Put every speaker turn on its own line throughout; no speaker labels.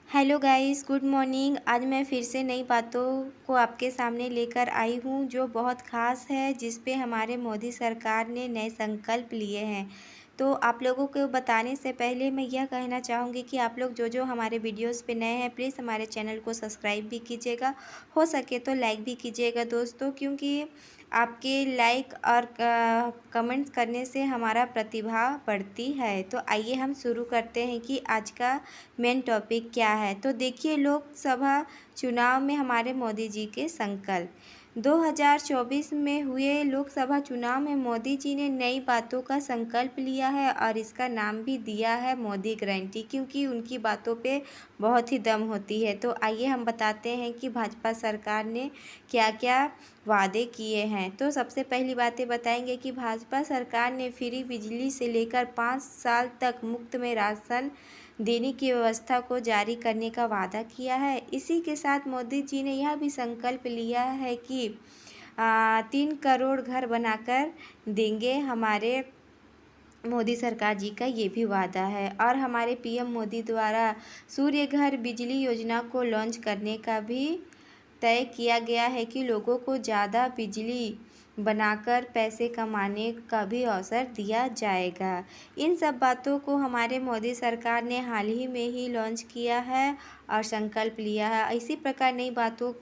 Hello guys, good morning. आज मैं फिर से नई बातों को आपके सामने लेकर आई हूँ जो बहुत ख़ास है, जिस पे हमारे मोदी सरकार ने नए संकल्प लिए हैं। तो आप लोगों को बताने से पहले मैं यह कहना चाहूँगी कि आप लोग जो हमारे वीडियोस पे नए हैं, प्लीज़ हमारे चैनल को सब्सक्राइब भी कीजिएगा, हो सके तो लाइक भी कीजिएगा दोस्तों, क्योंकि आपके लाइक और कमेंट्स करने से हमारा प्रतिभा बढ़ती है। तो आइए हम शुरू करते हैं कि आज का मेन टॉपिक क्या है। तो देखिए, लोकसभा चुनाव में हमारे मोदी जी के संकल्प। 2024 में हुए लोकसभा चुनाव में मोदी जी ने नई बातों का संकल्प लिया है और इसका नाम भी दिया है मोदी गारंटी, क्योंकि उनकी बातों पे बहुत ही दम होती है। तो आइए हम बताते हैं कि भाजपा सरकार ने क्या क्या वादे किए हैं। तो सबसे पहली बातें बताएंगे कि भाजपा सरकार ने फ्री बिजली से लेकर 5 साल तक मुफ्त में राशन देने की व्यवस्था को जारी करने का वादा किया है। इसी के साथ मोदी जी ने यह भी संकल्प लिया है कि 3 करोड़ घर बनाकर देंगे। हमारे मोदी सरकार जी का ये भी वादा है। और हमारे पीएम मोदी द्वारा सूर्य घर बिजली योजना को लॉन्च करने का भी तय किया गया है कि लोगों को ज़्यादा बिजली बनाकर पैसे कमाने का भी अवसर दिया जाएगा। इन सब बातों को हमारे मोदी सरकार ने हाल ही में ही लॉन्च किया है और संकल्प लिया है। इसी प्रकार नई बातों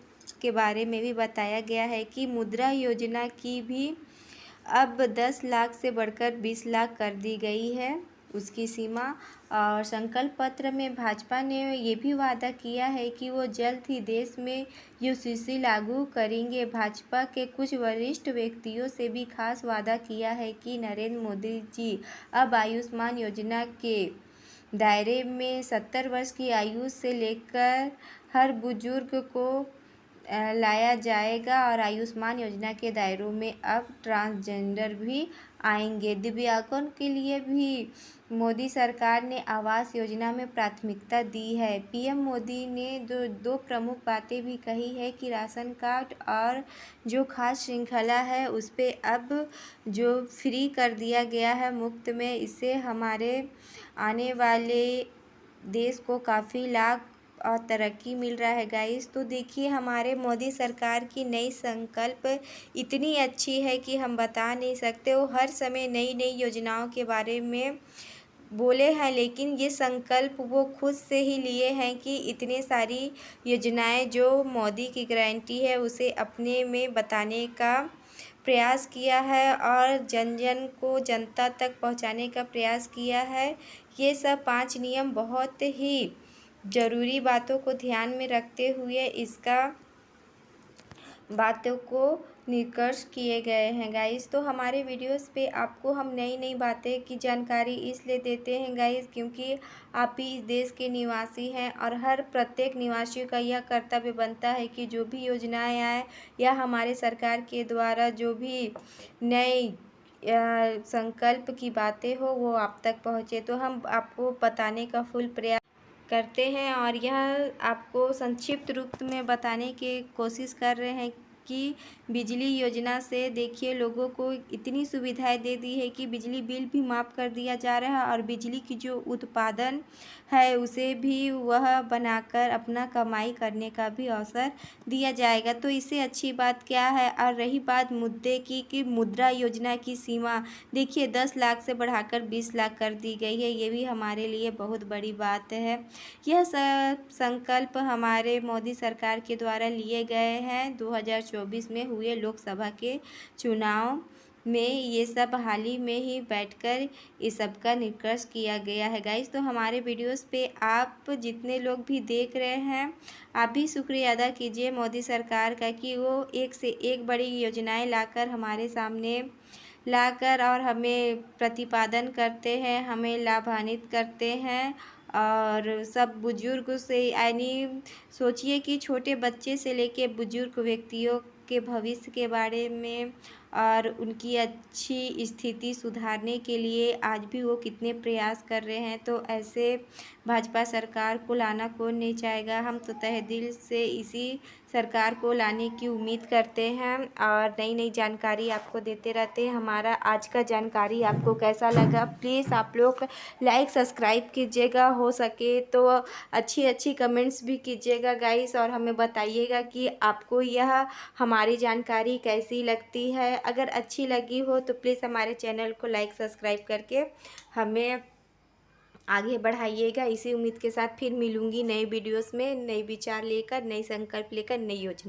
के बारे में भी बताया गया है कि मुद्रा योजना की भी अब 10 लाख से बढ़कर 20 लाख कर दी गई है उसकी सीमा। और संकल्प पत्र में भाजपा ने ये भी वादा किया है कि वो जल्द ही देश में यूसीसी लागू करेंगे। भाजपा के कुछ वरिष्ठ व्यक्तियों से भी खास वादा किया है कि नरेंद्र मोदी जी अब आयुष्मान योजना के दायरे में 70 वर्ष की आयु से लेकर हर बुजुर्ग को लाया जाएगा। और आयुष्मान योजना के दायरों में अब ट्रांसजेंडर भी आएंगे। दिव्यांगों के लिए भी मोदी सरकार ने आवास योजना में प्राथमिकता दी है। पीएम मोदी ने दो प्रमुख बातें भी कही है कि राशन कार्ड और जो खाद्य श्रृंखला है उस पे अब जो फ्री कर दिया गया है मुफ्त में, इससे हमारे आने वाले देश को काफ़ी लाभ और तरक्की मिल रहा है गाइस। तो देखिए, हमारे मोदी सरकार की नई संकल्प इतनी अच्छी है कि हम बता नहीं सकते। वो हर समय नई नई योजनाओं के बारे में बोले हैं, लेकिन ये संकल्प वो खुद से ही लिए हैं कि इतने सारी योजनाएं जो मोदी की गारंटी है उसे अपने में बताने का प्रयास किया है और जन जन को जनता तक पहुंचाने का प्रयास किया है। ये सब 5 नियम बहुत ही ज़रूरी बातों को ध्यान में रखते हुए इसका बातों को निष्कर्ष किए गए हैं गाइस। तो हमारे वीडियोस पे आपको हम नई नई बातें की जानकारी इसलिए देते हैं गाइस, क्योंकि आप ही इस देश के निवासी हैं और हर प्रत्येक निवासी का यह कर्तव्य बनता है कि जो भी योजनाएं आए या हमारे सरकार के द्वारा जो भी नई संकल्प की बातें हो वो आप तक पहुँचे। तो हम आपको बताने का फुल प्रयास करते हैं और यह आपको संक्षिप्त रूप में बताने की कोशिश कर रहे हैं कि बिजली योजना से देखिए लोगों को इतनी सुविधाएं दे दी है कि बिजली बिल भी माफ़ कर दिया जा रहा है और बिजली की जो उत्पादन है उसे भी वह बनाकर अपना कमाई करने का भी अवसर दिया जाएगा। तो इससे अच्छी बात क्या है। और रही बात मुद्दे की कि मुद्रा योजना की सीमा देखिए 10 लाख से बढ़ाकर 20 लाख कर दी गई है, ये भी हमारे लिए बहुत बड़ी बात है। यह सब संकल्प हमारे मोदी सरकार के द्वारा लिए गए हैं 2024 में हुए लोकसभा के चुनाव में। ये सब हाल ही में ही बैठकर इस सब का निष्कर्ष किया गया है गाइस। तो हमारे वीडियोस पे आप जितने लोग भी देख रहे हैं, आप भी शुक्रिया अदा कीजिए मोदी सरकार का कि वो एक से एक बड़ी योजनाएं लाकर हमारे सामने लाकर और हमें प्रतिपादन करते हैं, हमें लाभान्वित करते हैं। और सब बुजुर्ग से यानी सोचिए कि छोटे बच्चे से लेके बुजुर्ग व्यक्तियों के भविष्य के बारे में और उनकी अच्छी स्थिति सुधारने के लिए आज भी वो कितने प्रयास कर रहे हैं। तो ऐसे भाजपा सरकार को लाना कौन नहीं चाहेगा। हम तो तहे दिल से इसी सरकार को लाने की उम्मीद करते हैं और नई नई जानकारी आपको देते रहते हैं। हमारा आज का जानकारी आपको कैसा लगा, प्लीज़ आप लोग लाइक सब्सक्राइब कीजिएगा, हो सके तो अच्छी अच्छी कमेंट्स भी कीजिएगा गाइस, और हमें बताइएगा कि आपको यह हमारी जानकारी कैसी लगती है। अगर अच्छी लगी हो तो प्लीज़ हमारे चैनल को लाइक सब्सक्राइब करके हमें आगे बढ़ाइएगा। इसी उम्मीद के साथ फिर मिलूँगी नए वीडियोस में, नए विचार लेकर, नई संकल्प लेकर, नई योजना।